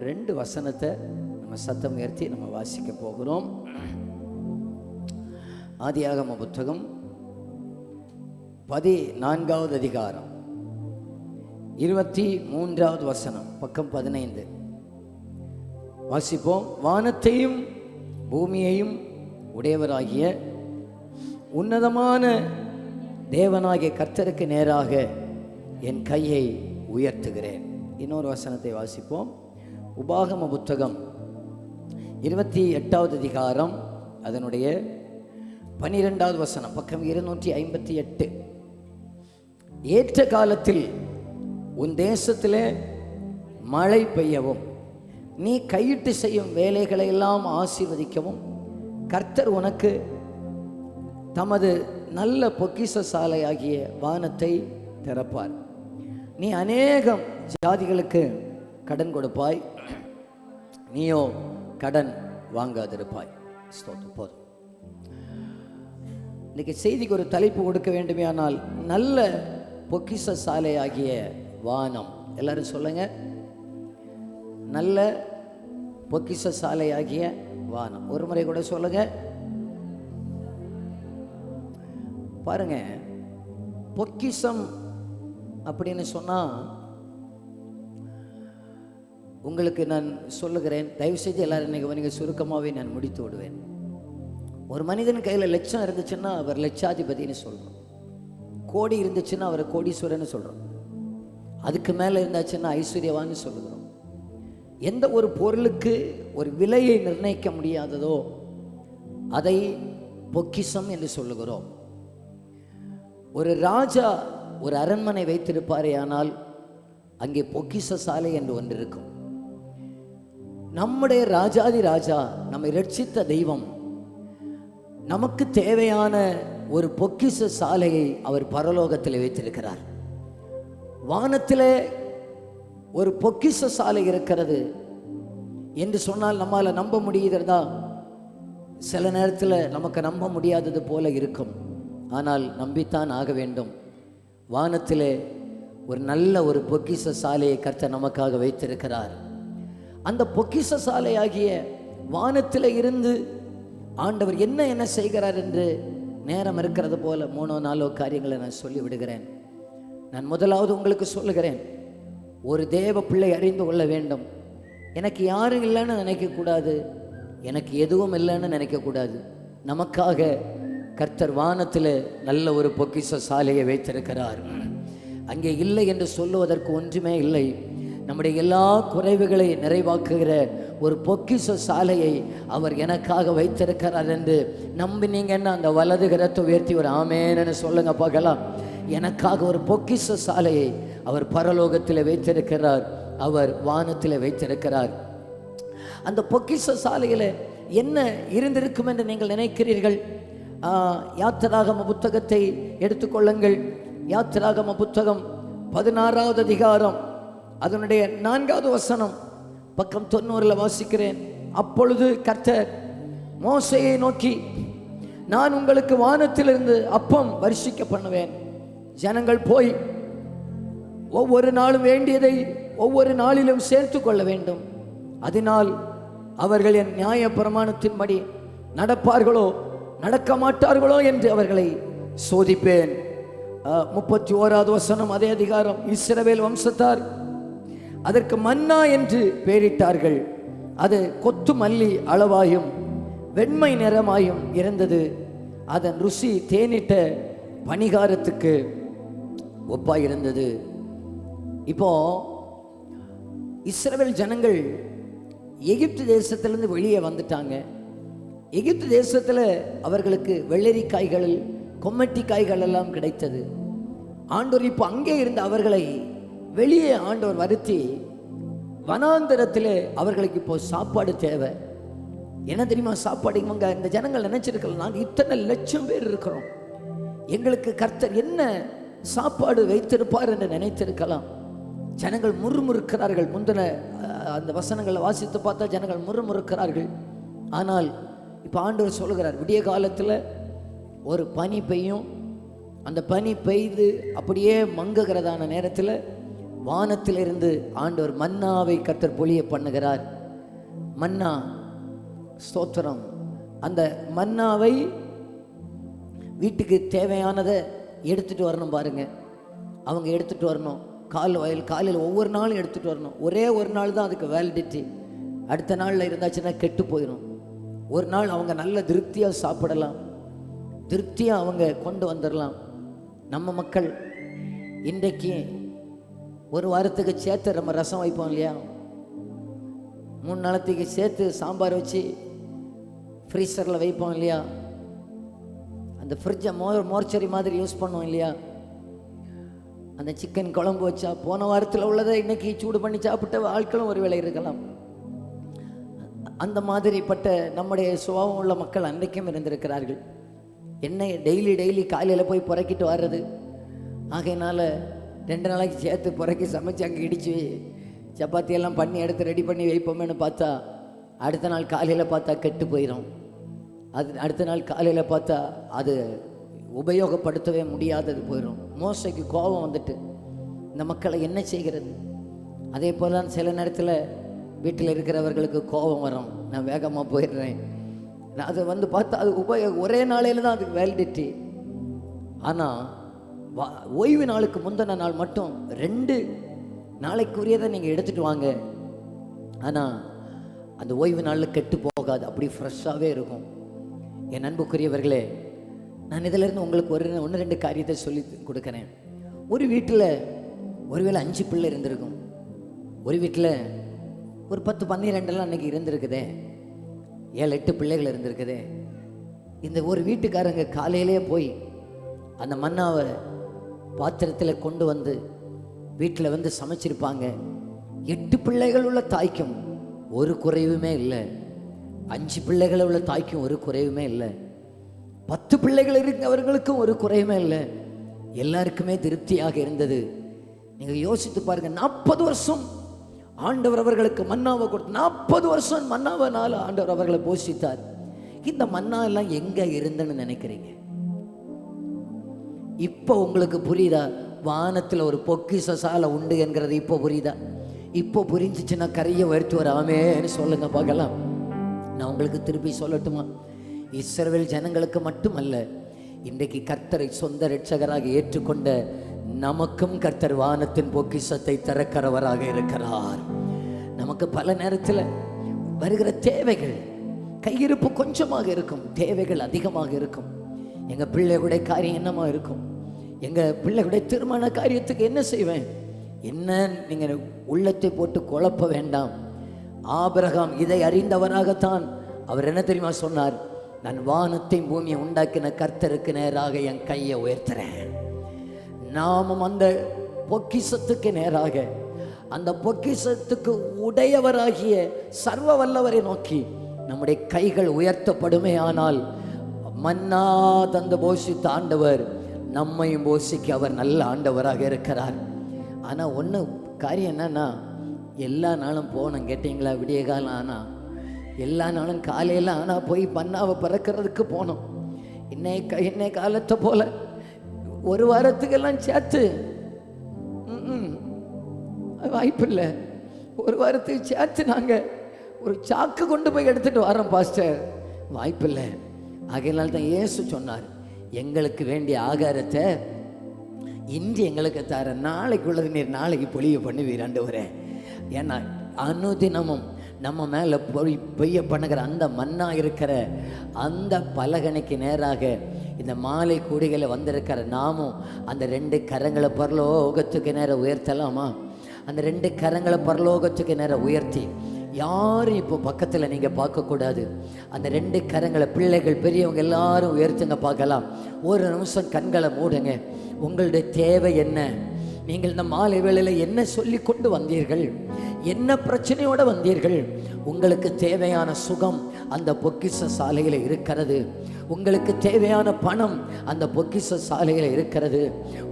2 வசனத்தை நம்ம சத்தம் உயர்த்தி நம்ம வாசிக்க போகிறோம். ஆதியாகம புத்தகம் 14வது அதிகாரம் 23வது வசனம், பக்கம் 15 வாசிப்போம். வானத்தையும் பூமியையும் உடையவராகிய உன்னதமான தேவனாகிய கர்த்தருக்கு நேராக என் கையை உயர்த்துகிறேன். இன்னொரு வசனத்தை வாசிப்போம். உபாகம புத்தகம் 28வது அதிகாரம் அதனுடைய 12வது வசனம், பக்கம் 258. ஏற்ற காலத்தில் உன் தேசத்திலே மழை பெய்யவும் நீ கையிட்டு செய்யும் வேலைகளை எல்லாம் ஆசீர்வதிக்கவும் கர்த்தர் உனக்கு தமது நல்ல பொக்கிஷ சாலையாகிய வானத்தை திறப்பார். நீ அநேகம் ஜாதிகளுக்கு கடன் கொடுப்பாய், நீயோ கடன் வாங்காதிருப்பாய். ஸ்தோத்திரம். போதும். இன்னைக்கு செய்திக்கு ஒரு தலைப்பு கொடுக்க வேண்டுமேயானால், நல்ல பொக்கிஷ சாலையாகிய வானம். எல்லாரும் சொல்லுங்க, நல்ல பொக்கிஷ சாலையாகிய வானம். ஒரு முறை கூட சொல்லுங்க. பாருங்க, பொக்கிஷம் அப்படின்னு சொன்னா உங்களுக்கு நான் சொல்லுகிறேன், தயவுசெய்து எல்லாரும் இன்னைக்கு சுருக்கமாகவே நான் முடித்து விடுவேன். ஒரு மனிதன் கையில் லட்சம் இருந்துச்சுன்னா அவர் லட்சாதிபதினு சொல்கிறோம். கோடி இருந்துச்சுன்னா அவர் கோடீஸ்வரன்னு சொல்கிறோம். அதுக்கு மேலே இருந்தாச்சுன்னா ஐஸ்வர்யவான்னு சொல்லுகிறோம். எந்த ஒரு பொருளுக்கு ஒரு விலையை நிர்ணயிக்க முடியாததோ அதை பொக்கிஷம் என்று சொல்லுகிறோம். ஒரு ராஜா ஒரு அரண்மனை வைத்திருப்பாரே, ஆனால் அங்கே பொக்கிஷ சாலை என்று ஒன்று இருக்கும். நம்முடைய ராஜாதி ராஜா, நம்மை ரட்சித்த தெய்வம், நமக்கு தேவையான ஒரு பொக்கிஷ சாலையை அவர் பரலோகத்தில் வைத்திருக்கிறார். வானத்திலே ஒரு பொக்கிஷ சாலை இருக்கிறது என்று சொன்னால் நம்மால் நம்ப முடியுறதா? சில நேரத்தில் நமக்கு நம்ப முடியாதது போல இருக்கும். ஆனால் நம்பித்தான் ஆக வேண்டும். வானத்திலே ஒரு நல்ல ஒரு பொக்கிஷ சாலையை கர்த்தர் நமக்காக வைத்திருக்கிறார். அந்த பொக்கிஷ சாலையாகிய வானத்தில் இருந்து ஆண்டவர் என்ன செய்கிறார் என்று நேரம் இருக்கிறது போல 3-4 காரியங்களை நான் சொல்லி விடுகிறேன். நான் முதலாவது உங்களுக்கு சொல்லுகிறேன், ஒரு தேவ பிள்ளை அறிந்து கொள்ள வேண்டும். எனக்கு யாரும் இல்லைன்னு நினைக்கக்கூடாது, எனக்கு எதுவும் இல்லைன்னு நினைக்கக்கூடாது. நமக்காக கர்த்தர் வானத்தில் நல்ல ஒரு பொக்கிஷ சாலையை வைத்திருக்கிறார். அங்கே இல்லை என்று சொல்லுவதற்கு ஒன்றுமே இல்லை. நம்முடைய எல்லா குறைவுகளை நிறைவாக்குகிற ஒரு பொக்கிஷ சாலையை அவர் எனக்காக வைத்திருக்கிறார் என்று நம்பினீங்கன்னா அந்த வலது கரத்தை உயர்த்தி ஒரு ஆமேன்னு சொல்லுங்க பார்க்கலாம். எனக்காக ஒரு பொக்கிஷ சாலையை அவர் பரலோகத்தில் வைத்திருக்கிறார், அவர் வானத்தில் வைத்திருக்கிறார். அந்த பொக்கிஷ சாலையில் என்ன இருந்திருக்கும் என்று நீங்கள் நினைக்கிறீர்கள்? யாத்திராகம புத்தகத்தை எடுத்துக்கொள்ளுங்கள். யாத்திராகம புத்தகம் 16வது அதிகாரம் அதனுடைய 4வது வசனம், பக்கம் 90 வாசிக்கிறேன். அப்பொழுது கர்த்தர் மோசேயை நோக்கி, நான் உங்களுக்கு வானத்திலிருந்து அப்பம் வருஷிக்க பண்ணுவேன். ஜனங்கள் போய் ஒவ்வொரு நாளும் வேண்டியதை ஒவ்வொரு நாளிலும் சேர்த்து கொள்ள வேண்டும். அதனால் அவர்கள் என் நியாய பிரமாணத்தின்படி நடப்பார்களோ நடக்க மாட்டார்களோ என்று அவர்களை சோதிப்பேன். 31வது வசனம், அதே அதிகாரம். இஸ்ரவேல் வம்சத்தார் அதற்கு மன்னா என்று பெயரிட்டார்கள். அது கொத்து மல்லி அளவாயும் வெண்மை நிறமாயும் இருந்தது. அதன் ருசி தேனிட்ட பணிகாரத்துக்கு ஒப்பாயிருந்தது. இப்போ இஸ்ரவேல் ஜனங்கள் எகிப்து தேசத்திலிருந்து வெளியே வந்துட்டாங்க. எகிப்து தேசத்தில் அவர்களுக்கு வெள்ளரிக்காய்கள், கொம்மட்டி காய்கள் எல்லாம் கிடைத்தது. ஆண்டவர் இப்போ அங்கே இருந்த அவர்களை வெளியே ஆண்டவர் வருத்தி வனாந்தரத்தில் அவர்களுக்கு இப்போ சாப்பாடு தேவை. என்ன தெரியுமா சாப்பாடு? இவங்க இந்த ஜனங்கள் நினைச்சிருக்கலாம், நாங்கள் இத்தனை லட்சம் பேர் இருக்கிறோம், எங்களுக்கு கர்த்தர் என்ன சாப்பாடு வைத்திருப்பார் என்று நினைத்திருக்கலாம். ஜனங்கள் முறுமுறுக்கிறார்கள். முந்தின அந்த வசனங்களை வாசித்து பார்த்தா ஜனங்கள் முறுமுறுக்கிறார்கள். ஆனால் இப்போ ஆண்டவர் சொல்கிறார், விடிய காலத்தில் ஒரு பனி பெய்யும். அந்த பனி பெய்து அப்படியே மங்குகிறதான நேரத்தில் வானத்திலிருந்து ஆண்டவர் மன்னாவை கர்த்தர் பொழிய பண்ணுகிறார். மன்னா, ஸ்தோத்திரம். அந்த மன்னாவை வீட்டுக்கு தேவையானதை எடுத்துகிட்டு வரணும் பாருங்க. அவங்க எடுத்துகிட்டு வரணும். காலையில் ஒவ்வொரு நாளும் எடுத்துகிட்டு வரணும். ஒரே ஒரு நாள் தான் அதுக்கு வேலிடிட்டி. அடுத்த நாளில் இருந்தாச்சுன்னா கெட்டு போயிடும். ஒரு நாள் அவங்க நல்ல திருப்தியாக சாப்பிடலாம், திருப்தியாக அவங்க கொண்டு வந்துடலாம். நம்ம மக்கள் இன்றைக்கு ஒரு வாரத்துக்கு சேர்த்து நம்ம ரசம் வைப்போம் இல்லையா, 3 நாளத்துக்கு சேர்த்து சாம்பார் வச்சு ஃப்ரீசரில் வைப்போம் இல்லையா, அந்த ஃப்ரிட்ஜை மோர்ச்சரி மாதிரி யூஸ் பண்ணோம் இல்லையா, அந்த சிக்கன் குழம்பு வச்சா போன வாரத்தில் உள்ளதை இன்னைக்கு சூடு பண்ணி சாப்பிட்ட ஆட்களும் ஒரு வேளை இருக்கலாம். அந்த மாதிரிப்பட்ட நம்முடைய சுபாவம் உள்ள மக்கள் அன்றைக்கும் இருந்திருக்கிறார்கள். எண்ணெய் டெய்லி காலையில் போய் புறக்கிட்டு வர்றது. ஆகையினால 2 நாளைக்கு சேர்த்து புறக்கி சமைச்சு அங்கே இடித்து சப்பாத்தியெல்லாம் பண்ணி எடுத்து ரெடி பண்ணி வைப்போமேனு பார்த்தா அடுத்த நாள் காலையில் பார்த்தா கெட்டு போயிடும். அடுத்த நாள் காலையில் பார்த்தா அது உபயோகப்படுத்தவே முடியாதது போயிடும். மோசைக்கு கோபம் வந்துட்டு இந்த மக்களை என்ன செய்கிறது? அதே போல் தான் சில நேரத்தில் வீட்டில் இருக்கிறவர்களுக்கு கோபம் வரும். நான் வேகமாக போயிடுறேன். அது வந்து பார்த்தா அது ஒரே நாளையில் தான் அதுக்கு வேலிடிட்டி. ஆனால் ஓய்வு நாளுக்கு முந்தின நாள் மட்டும் 2 நாளைக்குரியதை நீங்கள் எடுத்துகிட்டு வாங்க. ஆனால் அந்த ஓய்வு நாளில் கெட்டு போகாது, அப்படி ஃப்ரெஷ்ஷாகவே இருக்கும். என் அன்புக்குரியவர்களே, நான் இதிலிருந்து உங்களுக்கு 1-2 காரியத்தை சொல்லி கொடுக்குறேன். ஒரு வீட்டில் ஒருவேளை 5 பிள்ளை இருந்திருக்கும். ஒரு வீட்டில் ஒரு 10-12 அன்றைக்கி இருந்திருக்குதே, 7-8 பிள்ளைகள் இருந்திருக்குதே. இந்த ஒரு வீட்டுக்காரங்க காலையிலே போய் அந்த மன்னாவை பாத்திரத்தில் கொண்டு வந்து வீட்டில் வந்து சமைச்சிருப்பாங்க. 8 பிள்ளைகள் உள்ள தாய்க்கும் ஒரு குறைவுமே இல்லை, 5 பிள்ளைகள் உள்ள தாய்க்கும் ஒரு குறைவுமே இல்லை, 10 பிள்ளைகள் இருக்கிறவர்களுக்கும் ஒரு குறையுமே இல்லை. எல்லாருக்குமே திருப்தியாக இருந்தது. நீங்கள் யோசித்து பாருங்கள். 40 வருஷம் ஆண்டவர் அவர்களுக்கு மன்னாவை கொடுத்து 40 வருஷம் மன்னாவனால ஆண்டவர் அவர்களை போஷித்தார். இந்த மன்னா எல்லாம் எங்கே இருந்துன்னு நினைக்கிறீங்க? இப்போ உங்களுக்கு புரியுதா? வானத்தில் ஒரு பொக்கிஷ சாலை உண்டு என்கிறது இப்போ புரியுதா? இப்போ புரிஞ்சிச்சுன்னா கரையை உயர்த்தி வராமேன்னு சொல்லுங்க பார்க்கலாம். நான் உங்களுக்கு திருப்பி சொல்லட்டுமா? இஸ்ரவேல் ஜனங்களுக்கு மட்டுமல்ல, இன்றைக்கு கர்த்தரை சொந்த இரட்சகராக ஏற்றுக்கொண்ட நமக்கும் கர்த்தர் வானத்தின் பொக்கிஷத்தை திறக்கிறவராக இருக்கிறார். நமக்கு பல நேரத்தில் வருகிற தேவைகள், கையிருப்பு கொஞ்சமாக இருக்கும், தேவைகள் அதிகமாக இருக்கும். எங்கள் பிள்ளைகளுடைய காரியம் என்னமா இருக்கும்? எங்கள் பிள்ளைகளுடைய திருமண காரியத்துக்கு என்ன செய்வேன்? என்ன நீங்கள் உள்ளத்தை போட்டு குழப்ப வேண்டாம். ஆபிரகாம் இதை அறிந்தவராகத்தான் அவர் என்ன தெரியுமா சொன்னார்? நான் வானத்தையும் பூமியை உண்டாக்கின கர்த்தருக்கு நேராக என் கையை உயர்த்துறேன். நாமும் அந்த பொக்கிஷத்துக்கு நேராக, அந்த பொக்கிஷத்துக்கு உடையவராகிய சர்வ வல்லவரை நோக்கி நம்முடைய கைகள் உயர்த்தப்படுமே. ஆனால் மன்னா தந்த போஷித்த ஆண்டவர் நம்மையும் போஷிக்க அவர் நல்ல ஆண்டவராக இருக்கிறார். ஆனால் ஒன்று காரியம் என்னன்னா, எல்லா நாளும் போனோம் கேட்டிங்களா? விடிய காலம் ஆனால் எல்லா நாளும் காலையில் ஆனால் போய் மன்னாவை பறக்கிறதுக்கு போனோம். இன்னை காலத்தை போல ஒரு வாரத்துக்கெல்லாம் சேர்த்து வாய்ப்பு இல்லை. ஒரு வாரத்துக்கு சேர்த்து நாங்கள் ஒரு சாக்கு கொண்டு போய் எடுத்துகிட்டு வரோம் பாஸ்டர், வாய்ப்பு இல்லை. ஆகையினால தான் இயேசு சொன்னார், எங்களுக்கு வேண்டிய ஆகாரத்தை இன்று எங்களுக்கு தர, நாளைக்குள்ளது நீர் நாளைக்கு பொழிய பண்ணுவீர் ஆண்டவரே. ஏன்னா அனுதினமும் நம்ம மேலே பொய்ய பண்ணுகிற அந்த மன்னா இருக்கிற அந்த பலகனைக்கு நேராக இந்த மாலை கூடிகளை வந்திருக்கிற நாமும் அந்த 2 கரங்களை பரலோகத்துக்கு நேரம் உயர்த்தலாமா? அந்த 2 கரங்களை பரலோகத்துக்கு நேரம் உயர்த்தி யாரும் இப்போ பக்கத்தில் நீங்கள் பார்க்கக்கூடாது. அந்த 2 கரங்களை பிள்ளைகள் பெரியவங்க எல்லாரும் உயர்த்துங்க பார்க்கலாம். ஒரு நிமிஷம் கண்களை மூடுங்க. உங்களுடைய தேவை என்ன? நீங்கள் இந்த மாலை வேளையில் என்ன சொல்லி கொண்டு வந்தீர்கள்? என்ன பிரச்சனையோடு வந்தீர்கள்? உங்களுக்கு தேவையான சுகம் அந்த பொக்கிஷ சாலையில் இருக்கிறது. உங்களுக்கு தேவையான பணம் அந்த பொக்கிஷ சாலையில் இருக்கிறது.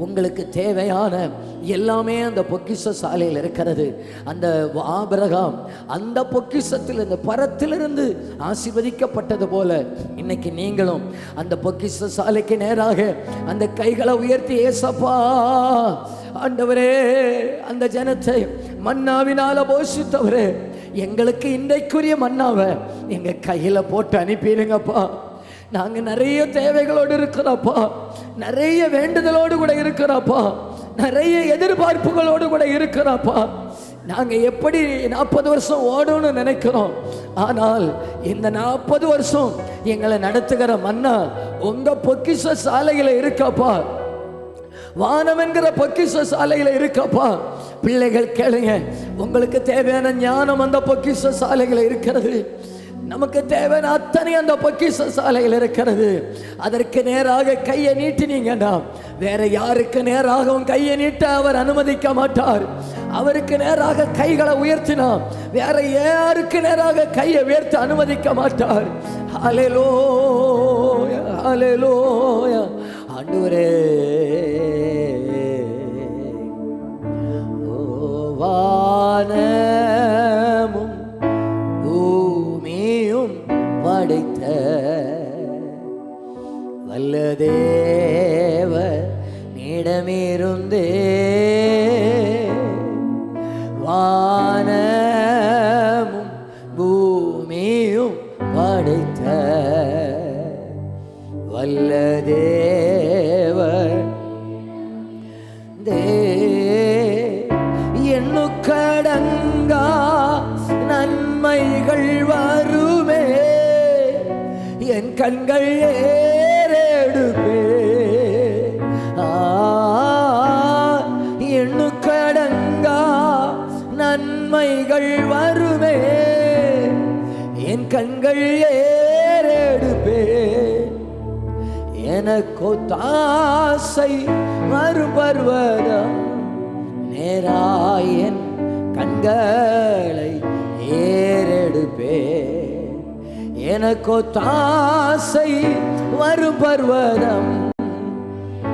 உங்களுக்கு தேவையான எல்லாமே அந்த பொக்கிஷ சாலையில் இருக்கிறது. அந்த ஆபிரகாம் அந்த பொக்கிஷத்தில், இந்த பரத்திலிருந்து ஆசீர்வதிக்கப்பட்டது போல இன்னைக்கு நீங்களும் அந்த பொக்கிஷ சாலைக்கு நேராக அந்த கைகளை உயர்த்தி, ஏசப்பா ஆண்டவரே, அந்த ஜனத்தை மன்னாவினால போஷித்தவரே, எங்களுக்கு இன்றைக்குரிய மன்னாவை எங்க கையில போட்டு அனுப்பிடுங்கப்பா. நாங்க நிறைய தேவைகளோடு இருக்கிறோப்பா, நிறைய வேண்டுதலோடு கூட இருக்கிறோப்பா, நிறைய எதிர்பார்ப்புகளோடு கூட இருக்கிறோப்பா. நாங்க எப்படி 40 வருஷம் ஓடணும்னு நினைக்கிறோம். ஆனால் இந்த 40 வருஷம் எங்களை நடத்துகிற மன்னா உங்க பொக்கிஷ சாலையில இருக்கப்பா, வானம் என்கிற பொக்கிஷ சாலையில இருக்கப்பா. பிள்ளைகள் கேளுங்க, உங்களுக்கு தேவையான ஞானம் அந்த பொக்கிஷ சாலையில இருக்கிறது. நமக்கு தேவையான அத்தனை அந்த பொக்கிஷ சாலையில் இருக்கிறது. அதற்கு நேராக கையை நீட்டினீங்கன்னா வேற யாருக்கு நேராகவும் கையை நீட்ட அவர் அனுமதிக்க மாட்டார். அவருக்கு நேராக கைகளை உயர்த்தினா வேற யாருக்கு நேராக கையை உயர்த்த அனுமதிக்க மாட்டார். ஹல்லேலூயா, ஹல்லேலூயா. ஆண்டவரே, வானமும் பூமியும் படைத்த வல்ல தேவர் நீடமிருந்தே, வானமும் பூமியும் படைத்த வல்ல தேவர் எண்ணுக்கடங்கா நன்மைகள் வருமே, என் கண்கள் ஏறெடுப்பே. எண்ணுக்கடங்கா நன்மைகள் வருமே, என் கண்கள் ஏறெடுப்பே. எனக்கு தாசை மறுபர்வதம் நேராயன் கண்களை ஏறெடுப்பே. எனக்கு தாசை வரும் பர்வதம்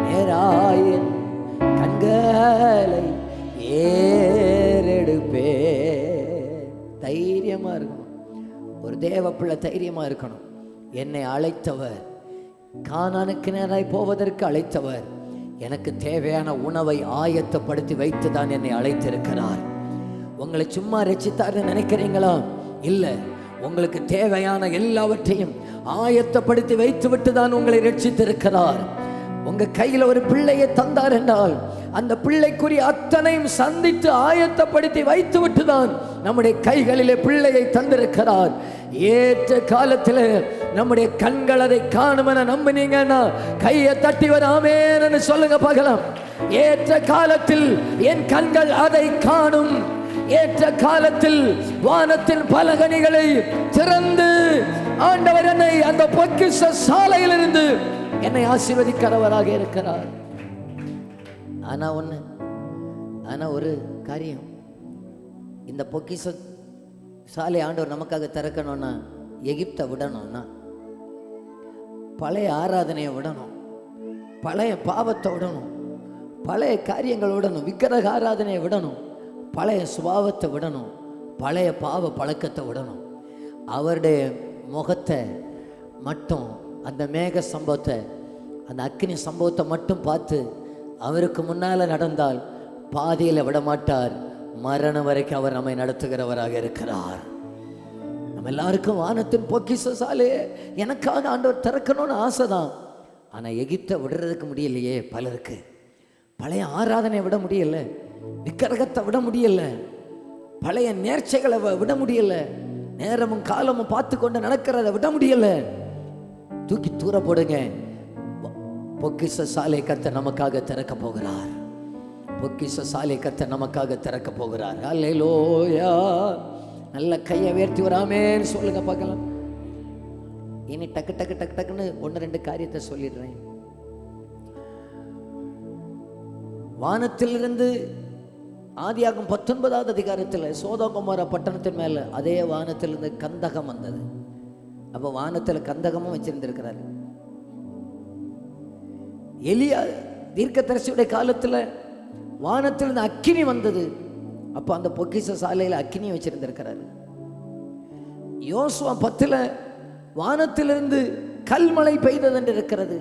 நேராயன் கண்களை ஏறெடுப்பே. தைரியமா இருக்கணும், ஒரு தேவ பிள்ளை தைரியமா இருக்கணும். என்னை அழைத்தவர், கானானுக்கு நேராய் போவதற்கு அழைத்தவர், எனக்கு தேவையான உணவை ஆயத்தப்படுத்தி வைத்து தான் என்னை அழைத்திருக்கிறார். உங்களை சும்மா ரட்சித்தார்னு நினைக்கிறீங்களா? இல்லை, உங்களுக்கு தேவையான எல்லாவற்றையும் ஆயத்தப்படுத்தி வைத்து விட்டு தான் உங்களை ரட்சித்திருக்கிறார். உங்க கையில ஒரு பிள்ளையை தந்தார் என்றால் அந்த பிள்ளைக்குரிய அத்தனையும் சந்தித்து ஆயத்தப்படுத்தி வைத்து விட்டு தான் நம்முடைய கைகளிலே பிள்ளையை தந்திருக்கிறார். ஏற்ற காலத்தில் நம்முடைய கண்கள் அதை காணும் என நம்பினீங்கன்னா கையை தட்டி வராமேன்னு சொல்லுங்க பார்க்கலாம். ஏற்ற காலத்தில் என் கண்கள் அதை காணும். ஏற்ற காலத்தில் வானத்தின் பலகணிகளை திறந்து ஆண்டவர் என்னை அந்த பொக்கிஷ சாலையிலிருந்து என்னை ஆசீர்வதிக்கிறவராக இருக்கிறார். ஆனா ஒரு காரியம், இந்த பொக்கிஷ சாலை ஆண்டவர் நமக்காக திறக்கணும்னா எகிப்தை விடணும்னா பழைய ஆராதனையை விடணும், பழைய பாவத்தை விடணும், பழைய காரியங்களை விடணும், விக்கிரக ஆராதனையை விடணும், பழைய சுபாவத்தை விடணும், பழைய பாவ பழக்கத்தை விடணும். அவருடைய முகத்தை மட்டும், அந்த மேக சம்பவத்தை, அந்த அக்கினி சம்பவத்தை மட்டும் பார்த்து அவருக்கு முன்னால் நடந்தால் பாதியில் விடமாட்டார். மரணம் வரைக்கும் அவர் நம்மை நடத்துகிறவராக இருக்கிறார். நம்ம எல்லாருக்கும் வானத்தின் பொக்கிஷ சாலையை எனக்காக ஆண்டவர் திறக்கணும்னு ஆசைதான். ஆனால் எகிப்தை விடுறதுக்கு முடியலையே. பலருக்கு பழைய ஆராதனை விட முடியல, விக்கிரகத்தை விட முடியல, பழைய நேர்ச்சைகளை விட முடியல, நேரமும் காலமும் பார்த்து கொண்டு நடக்கிறத விட முடியல. தூக்கி தூர போடுங்க. பொக்கிஷ சாலை கர்த்தர் நமக்காக திறக்க போகிறார். பொக்கிஷ சாலை கர்த்தர் நமக்காக திறக்க போகிறார். அல்லேலூயா. நல்ல கையை உயர்த்தி வராமேன்னு சொல்லுங்க பார்க்கலாம். இனி டக்கு டக்கு டக்கு டக்குன்னு 1-2 காரியத்தை சொல்லிடுறேன். வானத்திலிருந்து ஆதியாகமம் 19வது அதிகாரத்தில் சோதோம் கொமோரா பட்டணத்தின் மேல அதே வானத்திலிருந்து கந்தகம் வந்தது. அப்போ வானத்தில் கந்தகமும் வச்சிருந்திருக்கிறாரு. எலியா தீர்க்கதரிசியுடைய காலத்தில் வானத்திலிருந்து அக்கினி வந்தது. அப்போ அந்த பொக்கிஷ சாலையில் அக்கினி வச்சிருந்திருக்கிறாரு. யோசுவா 10ல் வானத்திலிருந்து கல்மழை பெய்தது என்று இருக்கிறது.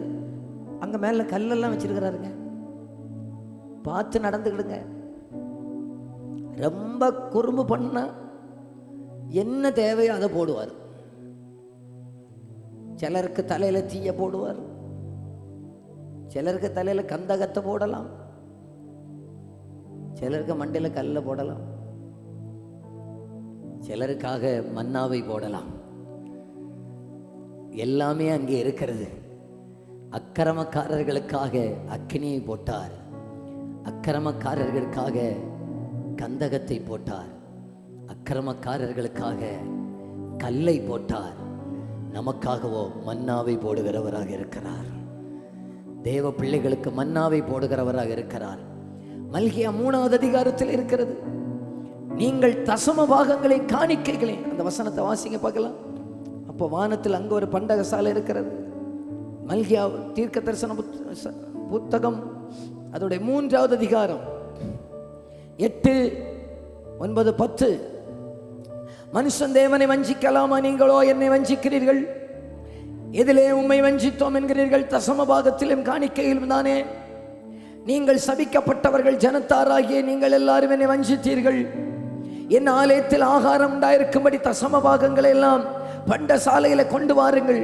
அங்க மேல கல்லெல்லாம் வச்சிருக்கிறாருங்க. பார்த்து நடந்துக்கிடுங்க. ரொம்ப குறும்பு பண்ண என்ன தேவையோ அதை போடுவார். சிலருக்கு தலையில தீய போடுவார், சிலருக்கு தலையில கந்தகத்தை போடலாம், சிலருக்கு மண்டையில கல்ல போடலாம், சிலருக்காக மன்னாவை போடலாம். எல்லாமே அங்கே இருக்கிறது. அக்கிரமக்காரர்களுக்காக அக்கினியை போட்டார், அக்கிரமக்காரர்களுக்காக கந்தகத்தை போட்டார், அக்கிரமக்காரர்களுக்காக கல்லை போட்டார், நமக்காகவோ மன்னாவை போடுகிறவராக இருக்கிறார். தேவ பிள்ளைகளுக்கு மன்னாவை போடுகிறவராக இருக்கிறார். மல்கியா 3வது அதிகாரத்தில் இருக்கிறது. நீங்கள் தசம பாகங்களை காணிக்கைகளை, அந்த வசனத்தை வாசிங்க பார்க்கலாம். அப்போ வானத்தில் அங்கே ஒரு பண்டகசாலை இருக்கிறது. மல்கியா தீர்க்க தரிசன புத்தகம் அதோடைய 3வது அதிகாரம் 8, 9, 10. மனுஷன் தேவனை வஞ்சிக்கலாமா? நீங்களோ என்னை வஞ்சிக்கிறீர்கள். எதிலே உம்மை வஞ்சித்தோம் என்கிறீர்கள்? தசம பாகத்திலும் காணிக்கையிலும் தானே. நீங்கள் சபிக்கப்பட்டவர்கள், ஜனத்தாராகிய நீங்கள் எல்லாரும் என்னை வஞ்சித்தீர்கள். என் ஆலயத்தில் ஆகாரம் உண்டாயிருக்கும்படி தசம பாகங்களை எல்லாம் பண்டசாலையில கொண்டு வாருங்கள்.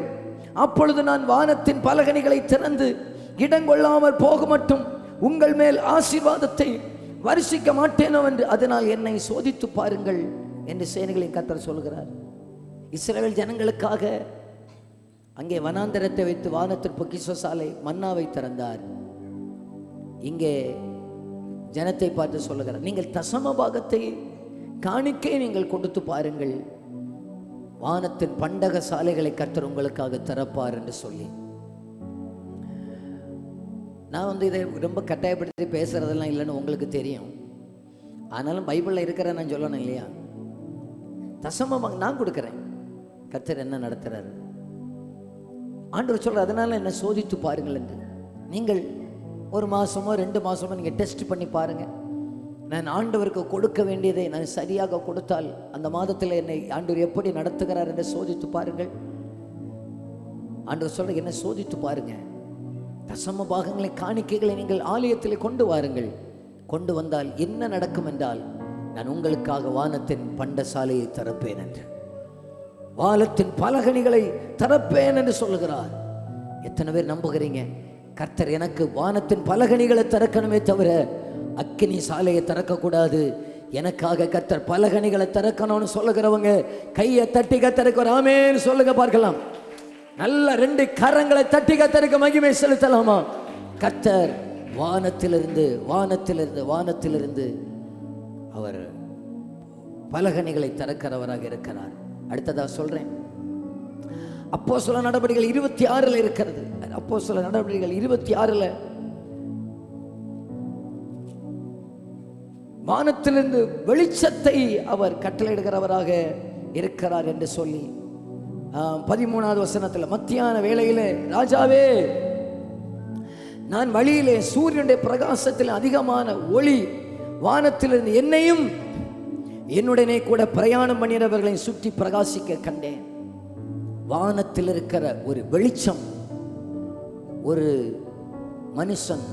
அப்பொழுது நான் வானத்தின் பலகணிகளை திறந்து இடங்கொள்ளாமல் போக மட்டும் உங்கள் மேல் ஆசீர்வாதத்தை வருஷிக்க மாட்டேனோ என்று அதனால் என்னை சோதித்து பாருங்கள் என்று சேனைகளின் கர்த்தர் சொல்கிறார். இஸ்ரவேல் ஜனங்களுக்காக அங்கே வனாந்தரத்தை வைத்து வானத்தின் பொக்கிஷசாலை மன்னாவை திறந்தார். இங்கே ஜனத்தை பார்த்து சொல்லுகிறார், நீங்கள் தசம பாகத்தை காணிக்கை நீங்கள் கொடுத்து பாருங்கள், வானத்தின் பண்டக சாலைகளை கர்த்தர் உங்களுக்காக திறப்பார் என்று சொல்லி. நான் இதை ரொம்ப கட்டாயப்படுத்தி பேசுறதெல்லாம் இல்லைன்னு உங்களுக்கு தெரியும். ஆனாலும் பைபிளில் இருக்கிற நான் சொல்லணும் இல்லையா? தசமமாக நான் கொடுக்குறேன், கர்த்தர் என்ன நடத்துறாரு. ஆண்டவர் சொல்ற, அதனால என்ன சோதித்து பாருங்கள் என்று. நீங்கள் 1 மாசமோ 2 மாசமோ நீங்கள் டெஸ்ட் பண்ணி பாருங்க. நான் ஆண்டவருக்கு கொடுக்க வேண்டியதை நான் சரியாக கொடுத்தால் அந்த மாதத்தில் என்னை ஆண்டவர் எப்படி நடத்துகிறார் என்று சோதித்து பாருங்கள். ஆண்டவர் சொல்ற, என்ன சோதித்து பாருங்க. தசம பாகங்களை காணிக்கைகளை நீங்கள் ஆலயத்தில் கொண்டு வாருங்கள். கொண்டு வந்தால் என்ன நடக்கும் என்றால், நான் உங்களுக்காக வானத்தின் பண்டசாலையை திறப்பேன் என்று, வானத்தின் பலகணிகளை திறப்பேன் என்று சொல்லுகிறார். எத்தனை பேர் நம்புகிறீங்க? கர்த்தர் எனக்கு வானத்தின் பலகணிகளை திறக்கணுமே தவிர அக்கினி சாலையை திறக்கக்கூடாது. எனக்காக கர்த்தர் பலகணிகளை திறக்கணும்னு சொல்லுகிறவங்க கையை தட்டி கர்த்தருக்கு ஒரு ஆமென் சொல்லுங்க பார்க்கலாம். நல்ல 2 கரங்களை தட்டி கர்த்தருக்கு மகிமை செலுத்தலாமா? கர்த்தர் வானத்திலிருந்து அவர் பலகணிகளை திறக்கிறவராக இருக்கிறார். அடுத்ததா சொல்றேன், அப்போஸ்தலர் நடபடிகள் 26 இருக்கிறது. அப்போஸ்தலர் நடபடிகள் 26 வானத்திலிருந்து வெளிச்சத்தை அவர் கட்டளையிடுகிறவராக இருக்கிறார் என்று சொல்லி 13வது வசனத்தில், மத்தியான வேளையிலே, ராஜாவே, நான் வழியிலே சூரியனுடைய பிரகாசத்தில் அதிகமான ஒளி வானத்திலிருந்து என்னையும் என்னுடனே கூட பிரயாணம் பண்ணினவர்களை சுற்றி பிரகாசிக்க கண்டேன். வானத்தில் இருக்கிற ஒரு வெளிச்சம், ஒரு மனுஷன்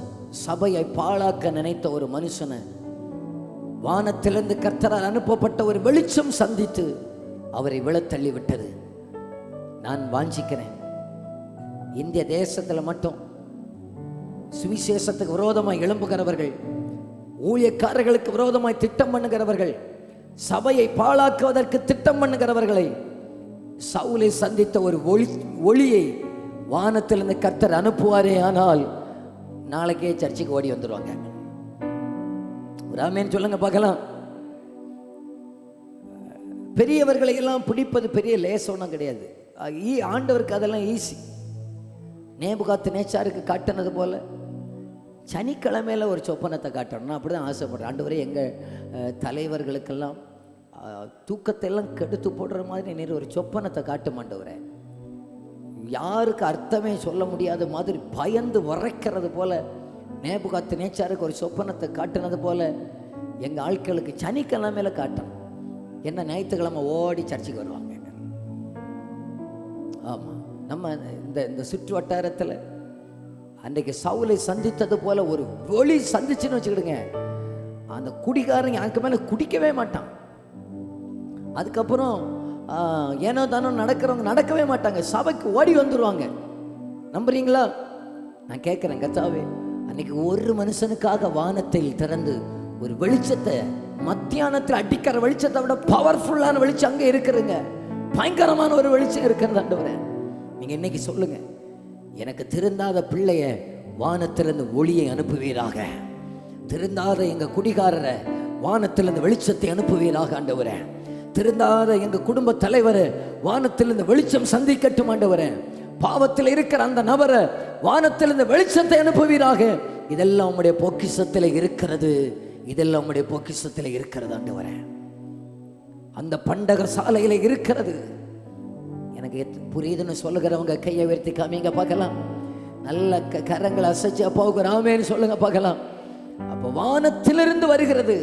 சபையை பாழாக்க நினைத்த ஒரு மனுஷனை வானத்திலிருந்து கர்த்தரால் அனுப்பப்பட்ட ஒரு வெளிச்சம் சந்தித்து அவரை விழத்தள்ளி விட்டது. நான் வாஞ்சிக்கிறேன், இந்திய தேசத்தில் மட்டும் சுவிசேஷத்துக்கு விரோதமாய் எழும்புகிறவர்கள், ஊழியக்காரர்களுக்கு விரோதமாய் திட்டம் பண்ணுகிறவர்கள், சபையை பாழாக்குவதற்கு திட்டம் பண்ணுகிறவர்களை சவுலை சந்தித்த ஒரு ஒளியை வானத்திலிருந்து கர்த்தர் அனுப்புவாரே, ஆனால் நாளைக்கே சர்ச்சுக்கு ஓடி வந்துடுவாங்க. ஆமென் சொல்லுங்க பார்க்கலாம். பெரியவர்களை எல்லாம் பிடிப்பது பெரிய லேசோனம் கிடையாது. ஆண்டவருக்கு அதெல்லாம் ஈஸி. நேபுகாத்நேச்சாருக்கு காட்டினது போல சனிக்கிழமையில ஒரு சொப்பனத்தை காட்டணும். நான் அப்படிதான் ஆசைப்படுறேன். ஆண்டவரே, எங்கள் தலைவர்களுக்கெல்லாம் தூக்கத்தை எல்லாம் கெடுத்து போடுற மாதிரி நீர் ஒரு சொப்பனத்தை காட்டும் ஆண்டவரே. யாருக்கு அர்த்தமே சொல்ல முடியாத மாதிரி பயந்து உரைக்கிறது போல நேபுகாத்நேச்சாருக்கு ஒரு சொப்பனத்தை காட்டினது போல எங்கள் ஆட்களுக்கு சனிக்கிழமையில காட்டணும். என்ன, ஞாயிற்றுக்கிழமை ஓடி சர்ச்சுக்கு வருவாங்க. ஆமாம், நம்ம இந்த சுற்று வட்டாரத்தில் அன்றைக்கு சவுலை சந்தித்தது போல ஒரு ஒளி சந்திச்சுன்னு வச்சுக்கிடுங்க, அந்த குடிகாரங்க அதுக்கு மேலே குடிக்கவே மாட்டான். அதுக்கப்புறம் ஏனோ தானோ நடக்கிறவங்க நடக்கவே மாட்டாங்க, சபைக்கு ஓடி வந்துடுவாங்க. நம்புறீங்களா? நான் கேட்குறேன், கர்த்தாவே அன்னைக்கு ஒரு மனுஷனுக்காக வானத்தில் திறந்து ஒரு வெளிச்சத்தை, மத்தியானத்தில் அடிக்கிற வெளிச்சத்தை விட பவர்ஃபுல்லான வெளிச்சம் அங்கே இருக்குதுங்க. பயங்கரமான ஒரு வெளிச்சம் இருக்கிறது ஆண்டவரே. நீங்கள் இன்னைக்கு சொல்லுங்க, எனக்கு திருந்தாத பிள்ளைய வானத்திலிருந்து ஒளியை அனுப்புவீராக, திருந்தாத எங்கள் குடிகாரரை வானத்திலிருந்து வெளிச்சத்தை அனுப்புவீராக ஆண்டவரே, திருந்தாத எங்கள் குடும்ப தலைவரை வானத்திலிருந்து வெளிச்சம் சந்திக்கட்டும் ஆண்டவரே, பாவத்தில் இருக்கிற அந்த நபரை வானத்திலிருந்து வெளிச்சத்தை அனுப்புவீராக. இதெல்லாம் உம்முடைய பொக்கிஷத்தில் இருக்கிறது, இதெல்லாம் உம்முடைய பொக்கிஷத்தில் இருக்கிறது ஆண்டவரே. அந்த பண்டக சாலையில் இருக்கிறது. எனக்கு புரியுதுன்னு சொல்லுகிறவங்க கையை உயர்த்தி காமிங்க பார்க்கலாம். நல்ல கரங்களை அசைச்சா போகிறாமேன்னு சொல்லுங்க பார்க்கலாம். அப்போ வானத்திலிருந்து வருகிறது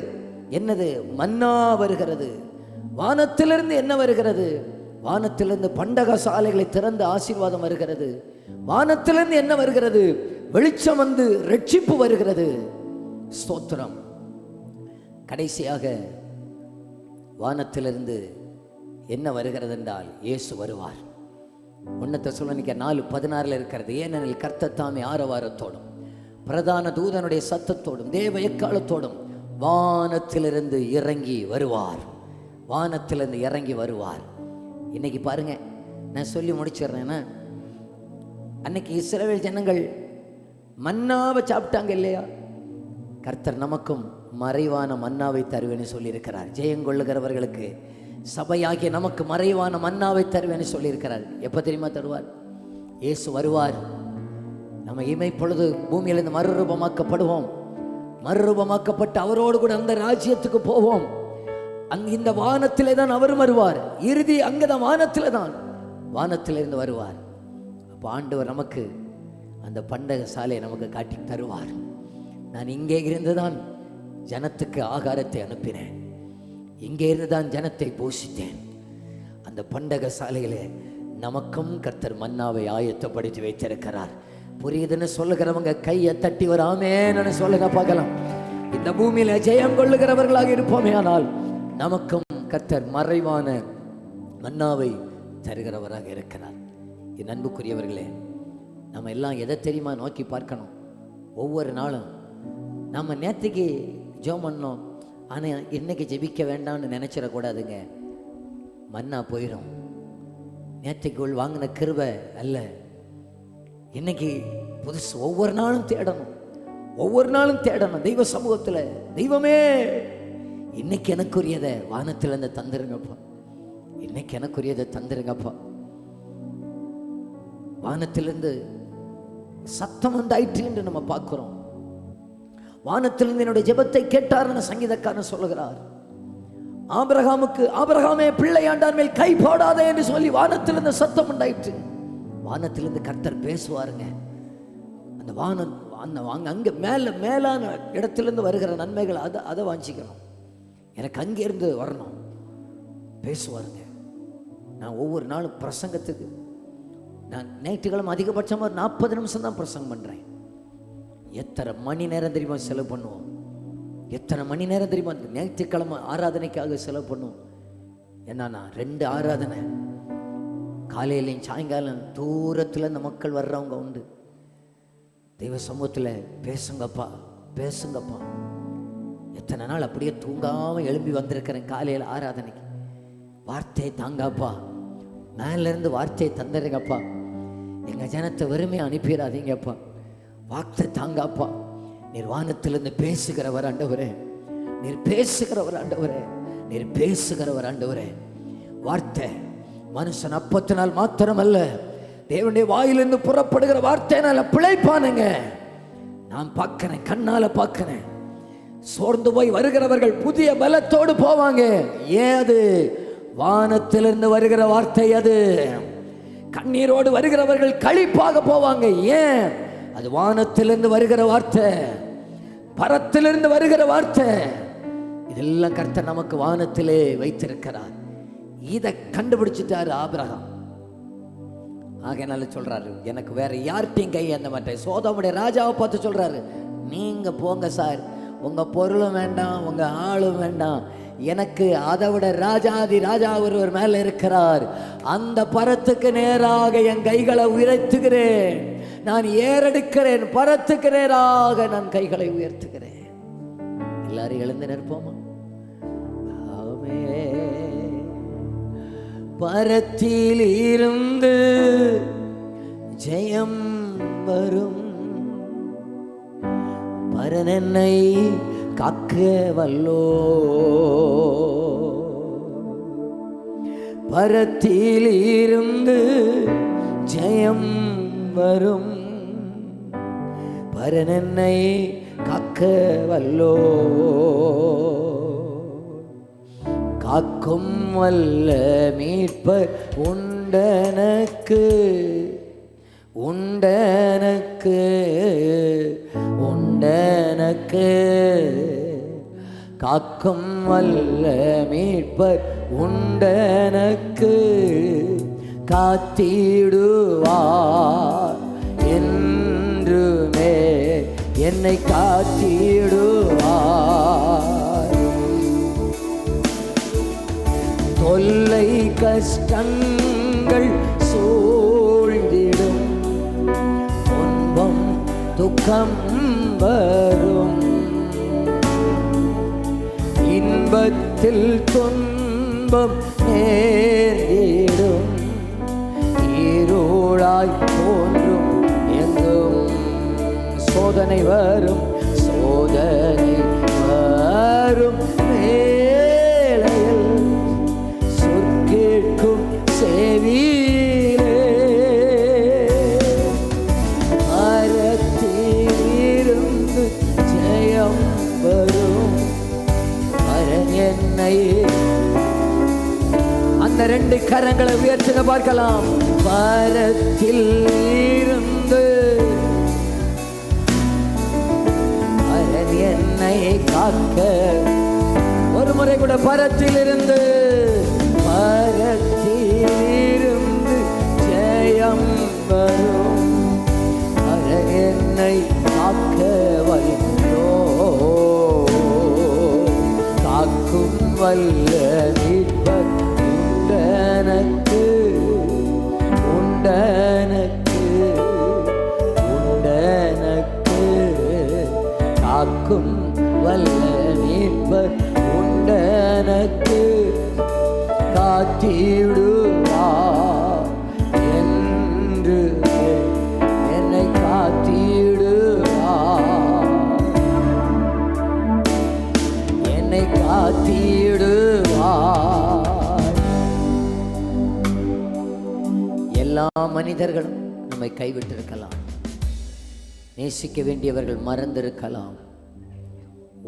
என்னது? மன்னா வருகிறது. வானத்திலிருந்து என்ன வருகிறது? வானத்திலிருந்து பண்டக சாலைகளை திறந்து ஆசீர்வாதம் வருகிறது. வானத்திலிருந்து என்ன வருகிறது? வெளிச்சம் வந்து ரட்சிப்பு வருகிறது. ஸ்தோத்திரம். கடைசியாக வானத்திலிருந்து என்ன வருகிறது என்றால் இயேசு வருவார். 1 தெசலோனிக்கேயர் 4:16 இருக்கிறது. ஏனெனில் கர்த்தர் தாமே ஆரவாரத்தோடும் பிரதான தூதனுடைய சத்தத்தோடும் தேவ எக்காலத்தோடும் வானத்திலிருந்து இறங்கி வருவார். வானத்திலிருந்து இறங்கி வருவார். இன்னைக்கு பாருங்க, நான் சொல்லி முடிச்சிடுறேன்னா, அன்னைக்கு இஸ்ரவேல் ஜனங்கள் மன்னாவை சாப்பிட்டாங்க இல்லையா? கர்த்தர் நமக்கும் மறைவான மன்னாவை தருவேன்னு சொல்லியிருக்கிறார். ஜெயங்கொள்ளுகிறவர்களுக்கு சபையாகிய நமக்கு மறைவான மன்னாவை தருவேன்னு சொல்லியிருக்கிறார். எப்போ தெரியுமா தருவார்? இயேசு வருவார். நம்ம இமைப்பொழுது பூமியிலிருந்து மறுரூபமாக்கப்படுவோம். மறுரூபமாக்கப்பட்டு அவரோடு கூட அந்த ராஜ்யத்துக்கு போவோம். இந்த வானத்திலே தான் அவர் வருவார். இறுதி அங்கதான் வானத்திலே தான், வானத்திலிருந்து வருவார். அப்போ ஆண்டவர் நமக்கு அந்த பண்டக சாலையை நமக்கு காட்டி தருவார். நான் இங்கே இருந்துதான் ஜனத்துக்கு ஆகாரத்தை அனுப்பினேன், இங்கே இருந்துதான் ஜனத்தை போஷித்தேன். அந்த பண்டக சாலையிலே நமக்கும் கர்த்தர் மன்னாவை ஆயத்தப்படுத்தி வைத்திருக்கிறார். புரியுதுன்னு சொல்லுகிறவங்க கையை தட்டி வராமேன்னு சொல்லுங்க பார்க்கலாம். இந்த பூமியில ஜெயம் கொள்ளுகிறவர்களாக இருப்போமே, ஆனால் நமக்கும் கர்த்தர் மறைவான மன்னாவை தருகிறவராக இருக்கிறார். என் அன்புக்குரியவர்களே, நம்ம எல்லாம் எதை தெரியுமா நோக்கி பார்க்கணும்? ஒவ்வொரு நாளும் நம்ம நேற்றுக்கு ஜெபம் பண்ணோம், ஆனால் இன்னைக்கு ஜெபிக்க வேண்டாம்னு நினைச்சிடக்கூடாதுங்க. மன்னா போயிடும். நேற்றுக்குள் வாங்கின கிருபை அல்ல, இன்னைக்கு புதுசு. ஒவ்வொரு நாளும் தேடணும், ஒவ்வொரு நாளும் தேடணும் தெய்வ சமூகத்தில். தெய்வமே, இன்னைக்கு எனக்குரியதை வானத்திலிருந்து தந்துருங்கப்பா, இன்னைக்கு எனக்குரியதை தந்துருங்கப்பா. வானத்திலிருந்து சத்தம் உண்டாயிற்று என்று நம்ம பார்க்கிறோம். வானத்திலிருந்து என்னுடைய ஜெபத்தை கேட்டார்னு சங்கீதக்காரன் சொல்லுகிறார். ஆபிரகாமுக்கு, ஆபிரகாமே பிள்ளையாண்டான் மேல் கை போடாதே என்று சொல்லி வானத்திலிருந்து சத்தம் உண்டாயிற்று. வானத்திலிருந்து கர்த்தர் பேசுவாருங்க. அந்த வானம் அங்கே மேலான இடத்திலிருந்து வருகிற நன்மைகள் அதை வாஞ்சிக்கணும். எனக்கு அங்கேருந்து வரணும், பேசுவாருங்க. நான் ஒவ்வொரு நாளும் பிரசங்கத்துக்கு நான் ஞாயிற்றுக்கிழமை அதிகபட்சமாக ஒரு 40 நிமிஷம் தான் பிரசங்கம் பண்ணுறேன். எத்தனை மணி நேரம் தெரியுமா செலவு பண்ணுவோம்? எத்தனை மணி நேரம் தெரியுமா ஞாயிற்றுக்கிழமை ஆராதனைக்காக செலவு பண்ணுவோம்? என்னன்னா 2 ஆராதனை, காலையிலையும் சாயங்காலம். தூரத்தில் இந்த மக்கள் வர்றவங்க உண்டு. தெய்வ சமூகத்தில் பேசுங்கப்பா, பேசுங்கப்பா. எத்தனை நாள் அப்படியே தூங்காமல் எழும்பி வந்திருக்கிறேன் காலையில் ஆராதனைக்கு. வார்த்தையை தாங்கப்பா, மேலேருந்து வார்த்தையை தந்துடுங்கப்பா. எங்கள் ஜனத்தை வெறுமையாக அனுப்பிடாதீங்கப்பா. வார்த்தை தாங்கப்பா. நீர் வானத்திலிருந்து பேசுகிறவர் ஆண்டவரே, நீர் பேசுகிறவர் ஆண்டவரே, நீர் பேசுகிறவர் ஆண்டவரே. வார்த்தை மனுஷன் அப்பத்தினால் மாத்திரமல்ல, தேவனுடைய வாயிலிருந்து புறப்படுகிற வார்த்தையினால பிழைப்பானுங்க. நான் பார்க்கிறேன், கண்ணால பார்க்கிறேன். சோர்ந்து போய் வருகிறவர்கள் புதிய பலத்தோடு போவாங்க. ஏன்? அது வானத்திலிருந்து வருகிற வார்த்தை. அது கண்ணீரோடு வருகிறவர்கள் களிப்பாக போவாங்க. ஏன்? அது வானத்திலிருந்து வருகிற வார்த்தை, பரத்திலிருந்து வருகிற வார்த்தை. இதெல்லாம் கர்த்தர் நமக்கு வானத்திலே வைத்திருக்கிறார். இதை கண்டுபிடிச்சிட்டாரு ஆபிரகாம். ஆகையினால சொல்றாரு, எனக்கு வேற யார்கிட்டையும் கை அந்த மாட்டேன். சோதோமுடைய ராஜாவை பார்த்து சொல்றாரு, நீங்க போங்க சார், உங்க பொருளும் வேண்டாம், உங்க ஆளும் வேண்டாம், எனக்கு அதை விட ராஜாதி ராஜா ஒருவர் மேல இருக்கிறார். அந்த பரத்துக்கு நேராக என் கைகளை உயர்த்துகிறேன், நான் ஏறெடுக்கிறேன், பரத்துக்கு நேராக நான் கைகளை உயர்த்துகிறேன். எல்லாரும் எழுந்து நிற்போமா? பரத்தில் இருந்து ஜெயம் வரும், பரனென்னை காக்க வல்லோ. பரத்தில் இருந்து ஜெயம் வரும், பரனென்னை காக்க வல்லோ. காக்கும் வல்ல மீட்பர் உண்டனக்கு, உண்டனக்கு, உண்டனக்கு. காக்கும் வல்ல மீட்பர் உண்டனக்கு, காத்திடுவார் என்றுமே என்னை காத்திடுவார். தொல்லை கஷ்டங்கள் சூழ்ந்திடும், துன்பம் துக்கம் வரும், இன்பத்தில் துன்பம் நேரிடும், இருளாய் தோன்றும் எங்கும் சோதனை வரும், சோதனை வரும் வேளையில் சொற்கேட்கும் செவியிலே. மரத்திலிருந்து ஜெயம் வரும், பரன் என்னை. அந்த ரெண்டு கரங்களை உயர்த்துங்க பார்க்கலாம். பரத்தில் இருந்து பரன் என்னை காக்க. ஒரு முறை கூட பரத்தில் இருந்து, பரத்தில் இருந்து ஜெயம் வரும், பரன் என்னை காக்க வல்லோ. காக்கும் வல்ல மீட்பர் உண்டனக்கு, உண்டனக்கு, உண்டனக்கு. காக்கும் வல்ல மீட்பர் உண்டனக்கு, காத்திடுவார் என்று என்னை காத்திடுவார், என்னை காத்திடுவார். எல்லா மனிதர்களும் நம்மை கைவிட்டிருக்கலாம், நேசிக்க வேண்டியவர்கள் மறந்திருக்கலாம்,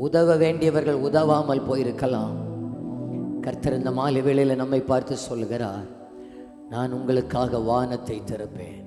உதவ வேண்டியவர்கள் உதவாமல் போயிருக்கலாம். கர்த்தர் இந்த மாலை வேளையில் நம்மை பார்த்து சொல்கிறார், நான் உங்களுக்காக வானத்தை திறப்பேன்,